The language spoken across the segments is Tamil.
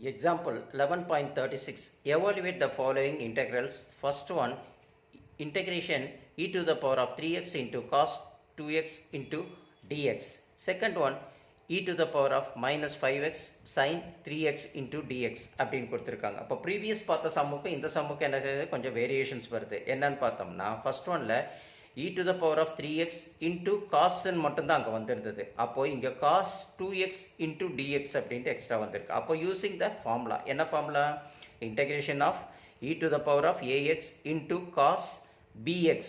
Example 11.36. Evaluate the following integrals. First one, integration e to the power of 3x into cos 2x into dx. Second one, e to the power of minus 5x sin 3x into dx அப்படின்னு கொடுத்துருக்காங்க. அப்போ ப்ரீவியஸ் பார்த்த சம்முக்கு இந்த சம்முக்கு என்ன செய்யுது, கொஞ்சம் வேரியேஷன்ஸ் வருது. என்னன்னு பார்த்தோம்னா ஃபர்ஸ்ட் ஒன்ல e to the power of 3x into cos மட்டும்தான் அங்கே வந்திருந்தது. அப்போ இங்கே cos 2x into dx அப்படின்ட்டு எக்ஸ்ட்ரா வந்திருக்கு. அப்போ யூசிங் த ஃபார்முலா, என்ன formula, integration of e to the power of ax into cos bx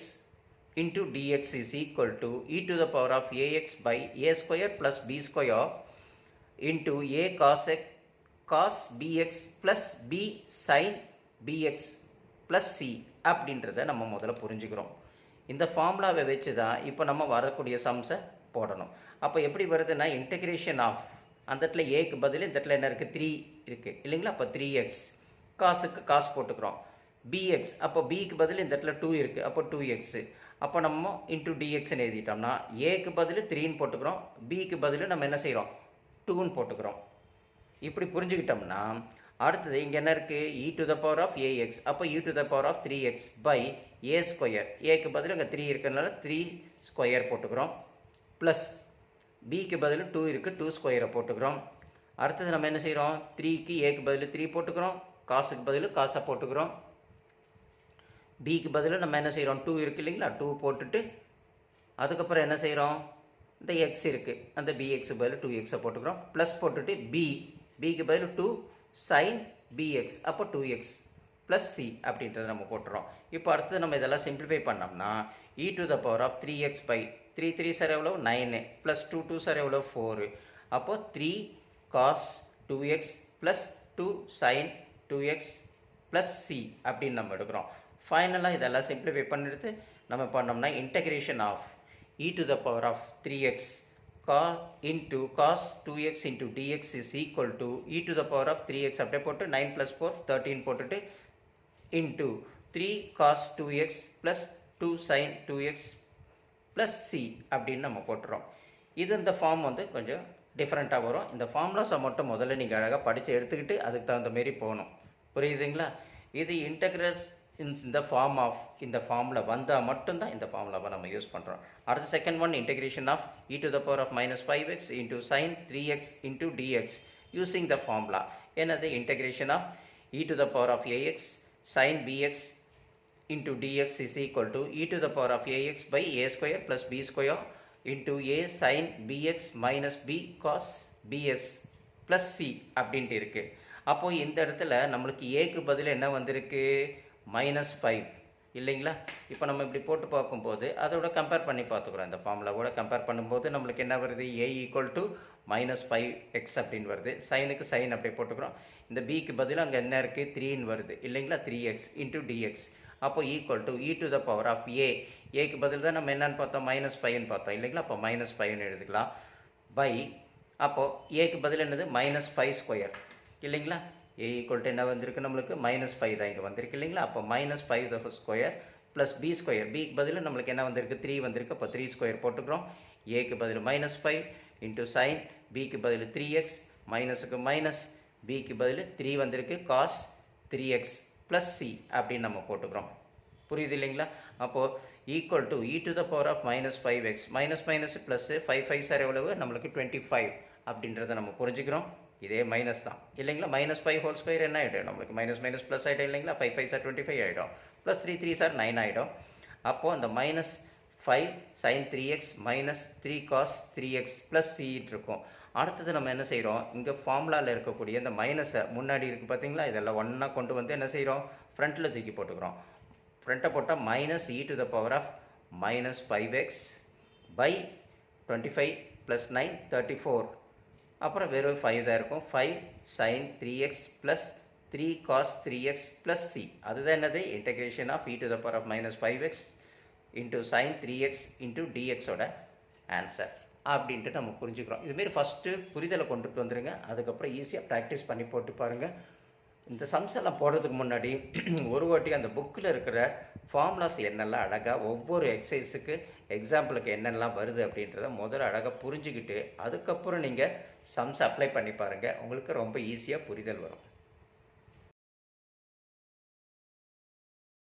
into dx is equal to e to the power of ax by a square plus b square into a cos x cos bx plus b sin bx plus c அப்படின்றத நம்ம முதல்ல புரிஞ்சுக்கிறோம். இந்த ஃபார்முலாவை வச்சு தான் இப்போ நம்ம வரக்கூடிய சம்ஸை போடணும். அப்போ எப்படி வருதுன்னா இன்டகிரேஷன் ஆஃப் அந்த இடத்துல ஏக்கு பதில் இந்த இடத்துல என்ன இருக்குது, 3 இருக்குது இல்லைங்களா. அப்போ 3x காசுக்கு காசு போட்டுக்கிறோம். bx அப்போ பிக்கு பதில் இந்த இடத்துல 2 இருக்குது, அப்போ 2x. அப்போ நம்ம இன்டூ டிஎக்ஸ்ன்னு எழுதிட்டோம்னா ஏக்கு பதில் 3ன்னு போட்டுக்கிறோம், பிக்கு பதில் நம்ம என்ன செய்கிறோம் 2ன்னு போட்டுக்கிறோம். இப்படி புரிஞ்சுக்கிட்டோம்னா அடுத்தது இங்கே என்ன இருக்குது, e to the power of ax, அப்போ e to the power of 3x by a square, ஏக்கு பதில் இங்கே 3 இருக்கிறதுனால 3 ஸ்கொயர் போட்டுக்கிறோம், ப்ளஸ் பிக்கு பதில் 2 இருக்குது 2 ஸ்கொயரை போட்டுக்கிறோம். அடுத்தது நம்ம என்ன செய்கிறோம், 3க்கு ஏக்கு பதில் 3 போட்டுக்கிறோம், காசுக்கு பதில் காசை போட்டுக்கிறோம். பிக்கு பதில் நம்ம என்ன செய்கிறோம் 2 இருக்குது இல்லைங்களா, 2 போட்டுட்டு அதுக்கப்புறம் என்ன செய்கிறோம், இந்த எக்ஸ் இருக்குது அந்த பிஎக்ஸுக்கு பதில் 2xை போட்டுக்கிறோம், ப்ளஸ் போட்டுட்டு பிக்கு பதில் 2 sin bx அப்போ 2x ப்ளஸ் c அப்படின்றத நம்ம போட்டுறோம். இப்போ அடுத்தது நம்ம இதெல்லாம் சிம்பிளிஃபை பண்ணோம்னா e to the power of 3x by 3 3 sir எவ்வளோ 9 ப்ளஸ் 2 2 சார் எவ்வளோ 4, அப்போ 3 cos 2x plus 2 sin 2x plus c அப்படின்னு நம்ம எடுக்கிறோம். ஃபைனலாக இதெல்லாம் சிம்பிளிஃபை பண்ணிட்டு நம்ம பண்ணோம்னா integration of e to the power of 3x into cos 2x into dx is equal to e to the power of 3x அப்படியே போட்டு 9 plus 4 13 போட்டுட்டு into 3 cos 2x plus 2 sin 2x plus c அப்படின்னு நம்ம போட்டுறோம். இது இந்த ஃபார்ம் வந்து கொஞ்சம் டிஃப்ரெண்ட்டாக வரும். இந்த ஃபார்முலாஸை மட்டும் முதல்ல நீங்கள் அழகாக படித்து எடுத்துக்கிட்டு அதுக்கு தகுந்த மாரி போகணும். புரியுதுங்களா. இது இன்டகிரல் இந்த ஃபார்ம் ஆஃப் இந்த ஃபார்மில் வந்தால் மட்டும்தான் இந்த ஃபார்முலாவை நம்ம யூஸ் பண்ணுறோம். அடுத்த second one integration of e to the power of minus 5x into sin 3x into dx using the formula. என்னது, integration of e to the power of ax sin bx into dx is equal to e to the power of ax by a square plus b square into a sin bx minus b cos bx plus c அப்படின்ட்டு இருக்குது. அப்போது இந்த இடத்துல நம்மளுக்கு ஏக்கு பதில் என்ன வந்திருக்கு, -5 இல்லைங்களா. இப்போ நம்ம இப்படி போட்டு பார்க்கும்போது அதோட கம்பேர் பண்ணி பார்த்துக்குறோம். இந்த ஃபார்முலாவோட கம்பேர் பண்ணும்போது நம்மளுக்கு என்ன வருது, a ஈக்குவல் டு -5x அப்படின்னு வருது. சைனுக்கு சைன் அப்படியே போட்டுக்கிறோம். இந்த பிக்கு பதில் அங்கே என்ன இருக்குது 3ன்னு வருது இல்லைங்களா, 3x இன்டூ டிஎக்ஸ். அப்போ equal to e to the power of ஏக்கு பதில் தான் நம்ம என்னன்னு பார்த்தோம் -5ன்னு பார்த்தோம் இல்லைங்களா. அப்போ -5ன்னு எழுதிக்கலாம் பை, அப்போது ஏக்கு பதில் என்னது -5 ஸ்கொயர் இல்லைங்களா. a ஈக்குவல் டு என்ன வந்திருக்கு நம்மளுக்கு -5 தான் இங்கே வந்திருக்கு இல்லைங்களா. அப்போ -5 ஸ்கொயர் ப்ளஸ் b ஸ்கொயர், பிக்கு பதில் நம்மளுக்கு என்ன வந்திருக்கு 3 வந்திருக்கு. அப்போ 3 ஸ்கொயர் போட்டுக்கிறோம். ஏக்கு பதில் -5 இன்ட்டு சைன், பிக்கு பதில் 3x, மைனஸுக்கு மைனஸ், பிக்கு பதில் 3 வந்திருக்கு காஸ் 3x ப்ளஸ் c அப்படின்னு நம்ம போட்டுக்கிறோம். புரியுது இல்லைங்களா. அப்போது equal to e to the power of -5x minus minus plus 5 5 sir எவ்வளவு நம்மளுக்கு 25 அப்படின்றத நம்ம புரிஞ்சுக்கிறோம். இதே மைனஸ் தான் இல்லைங்களா. -5 ஹோல் ஸ்கொயர் என்ன ஆகிடும் நம்மளுக்கு மைனஸ் மைனஸ் ப்ளஸ் ஆகிடும் இல்லைங்களா. 5 5 சார் 25 ஆகிடும், ப்ளஸ் 3 3 சார் 9 ஆகிடும். அப்போது அந்த -5 sin 3x minus 3 cos 3x plus c இருக்கும். அடுத்தது நம்ம என்ன செய்கிறோம், இங்கே ஃபார்முலாவில் இருக்கக்கூடிய இந்த மைனஸை முன்னாடி இருக்குது பார்த்தீங்களா, இதெல்லாம் ஒன்றா கொண்டு வந்து என்ன செய்கிறோம் ஃப்ரண்ட்டில் தூக்கி போட்டுக்கிறோம். ஃப்ரண்ட்டை போட்டால் minus e to the power of -5x by 25 plus 9 34, அப்புறம் வெறும் 5 தான் இருக்கும். 5 sin 3x plus 3 cos 3x plus c. அதுதான் என்னது, integration of e to the power of -5x into sin 3x into dxோட ஆன்சர் அப்படின்ட்டு நம்ம புரிஞ்சுக்கிறோம். இதுமாரி ஃபஸ்ட்டு புரிதலை கொண்டுட்டு வந்துடுங்க, அதுக்கப்புறம் ஈஸியாக ப்ராக்டிஸ் பண்ணி போட்டு பாருங்கள். இந்த சம்ஸ் எல்லாம் போடுறதுக்கு முன்னாடி ஒரு வாட்டி அந்த புக்கில் இருக்கிற ஃபார்முலாஸ் என்னெல்லாம் அழகாக ஒவ்வொரு எக்ஸசைஸுக்கு எக்ஸாம்பிளுக்கு என்னெல்லாம் வருது அப்படின்றத முதல்ல அழகாக புரிஞ்சுக்கிட்டு அதுக்கப்புறம் நீங்கள் சம்ஸ் அப்ளை பண்ணி பாருங்கள். உங்களுக்கு ரொம்ப ஈஸியாக புரிதல் வரும்.